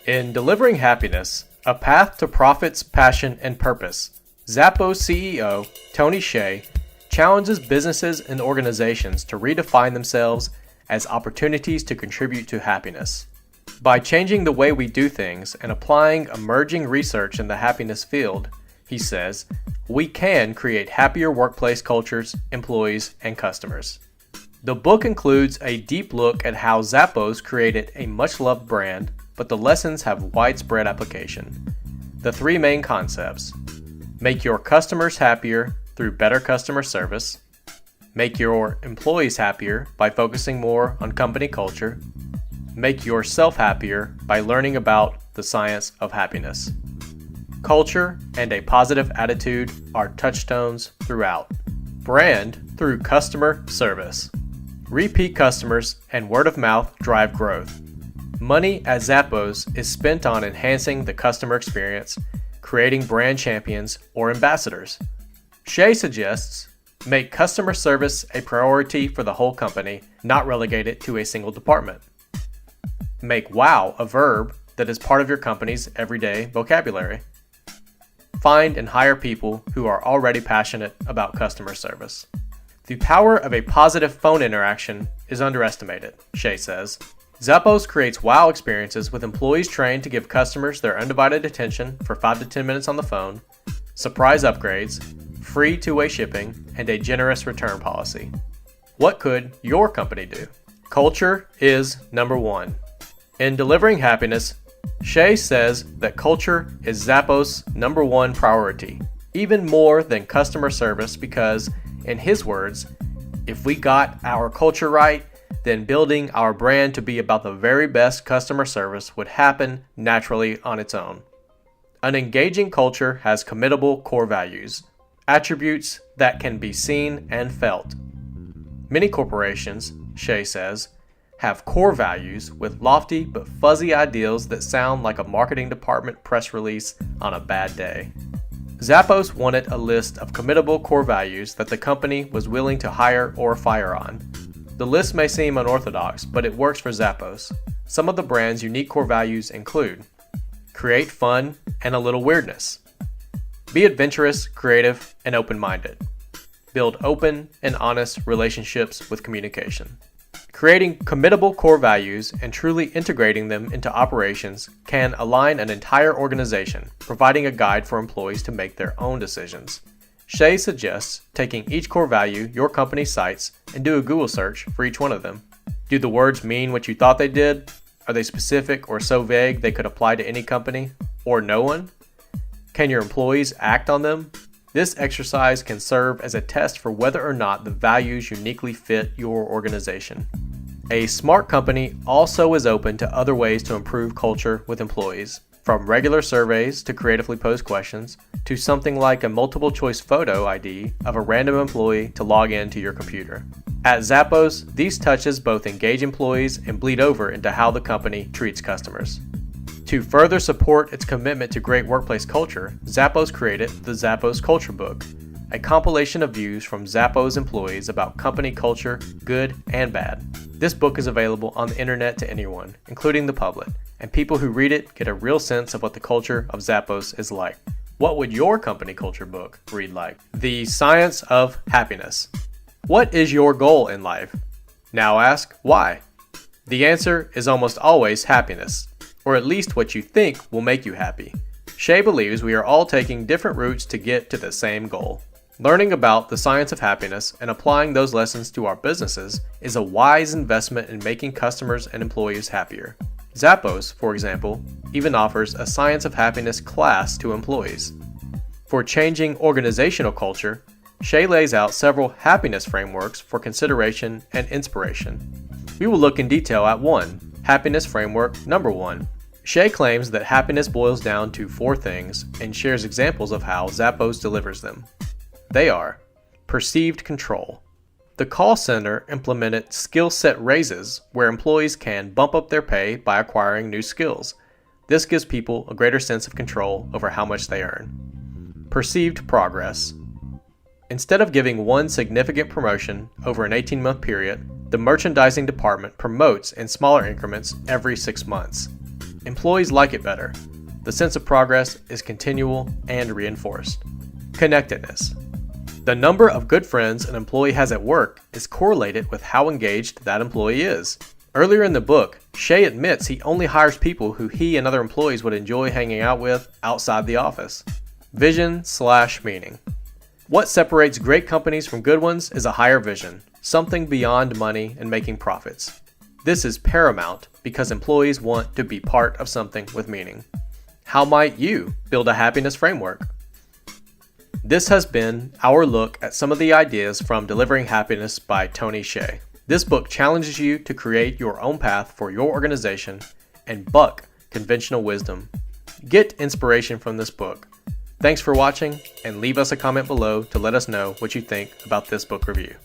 In Delivering Happiness, A Path to Profits, Passion, and Purpose, Zappos CEO Tony Hsieh challenges businesses and organizations to redefine themselves as opportunities to contribute to happiness. By changing the way we do things and applying emerging research in the happiness field, he says, we can create happier workplace cultures, employees, and customers. The book includes a deep look at how Zappos created a much-loved brand, but the lessons have widespread application. The three main concepts: make your customers happier through better customer service, make your employees happier by focusing more on company culture, make yourself happier by learning about the science of happiness. Culture and a positive attitude are touchstones throughout. Brand through customer service. Repeat customers and word of mouth drive growth. Money at Zappos is spent on enhancing the customer experience, creating brand champions or ambassadors. Hsieh suggests, make customer service a priority for the whole company, not relegate it to a single department. Make wow a verb that is part of your company's everyday vocabulary. Find and hire people who are already passionate about customer service. The power of a positive phone interaction is underestimated, Hsieh says. Zappos creates wow experiences with employees trained to give customers their undivided attention for 5 to 10 minutes on the phone, surprise upgrades, free two-way shipping, and a generous return policy. What could your company do? Culture is number one. In Delivering Happiness, Hsieh says that culture is Zappos' number one priority, even more than customer service because, in his words, if we got our culture right, then building our brand to be about the very best customer service would happen naturally on its own. An engaging culture has committable core values, attributes that can be seen and felt. Many corporations, Hsieh says, have core values with lofty but fuzzy ideals that sound like a marketing department press release on a bad day. Zappos wanted a list of committable core values that the company was willing to hire or fire on. The list may seem unorthodox, but it works for Zappos. Some of the brand's unique core values include: create fun and a little weirdness, be adventurous, creative, and open-minded, build open and honest relationships with communication. Creating committable core values and truly integrating them into operations can align an entire organization, providing a guide for employees to make their own decisions. Hsieh suggests taking each core value your company cites and do a Google search for each one of them. Do the words mean what you thought they did? Are they specific or so vague they could apply to any company or no one? Can your employees act on them? This exercise can serve as a test for whether or not the values uniquely fit your organization. A smart company also is open to other ways to improve culture with employees, from regular surveys to creatively posed questions, to something like a multiple choice photo ID of a random employee to log into your computer. At Zappos, these touches both engage employees and bleed over into how the company treats customers. To further support its commitment to great workplace culture, Zappos created the Zappos Culture Book, a compilation of views from Zappos employees about company culture, good and bad. This book is available on the internet to anyone, including the public, and people who read it get a real sense of what the culture of Zappos is like. What would your company culture book read like? The Science of Happiness. What is your goal in life? Now ask why. The answer is almost always happiness, or at least what you think will make you happy. Hsieh believes we are all taking different routes to get to the same goal. Learning about the science of happiness and applying those lessons to our businesses is a wise investment in making customers and employees happier. Zappos, for example, even offers a Science of Happiness class to employees. For changing organizational culture, Hsieh lays out several happiness frameworks for consideration and inspiration. We will look in detail at one, Happiness Framework Number 1. Hsieh claims that happiness boils down to 4 things and shares examples of how Zappos delivers them. They are: perceived control. The call center implemented skill set raises where employees can bump up their pay by acquiring new skills. This gives people a greater sense of control over how much they earn. Perceived progress. Instead of giving one significant promotion over an 18-month period, the merchandising department promotes in smaller increments every 6 months. Employees like it better. The sense of progress is continual and reinforced. Connectedness. The number of good friends an employee has at work is correlated with how engaged that employee is. Earlier in the book, Shay admits he only hires people who he and other employees would enjoy hanging out with outside the office. Vision/meaning. What separates great companies from good ones is a higher vision, something beyond money and making profits. This is paramount because employees want to be part of something with meaning. How might you build a happiness framework? This has been our look at some of the ideas from Delivering Happiness by Tony Hsieh. This book challenges you to create your own path for your organization and buck conventional wisdom. Get inspiration from this book. Thanks for watching, and leave us a comment below to let us know what you think about this book review.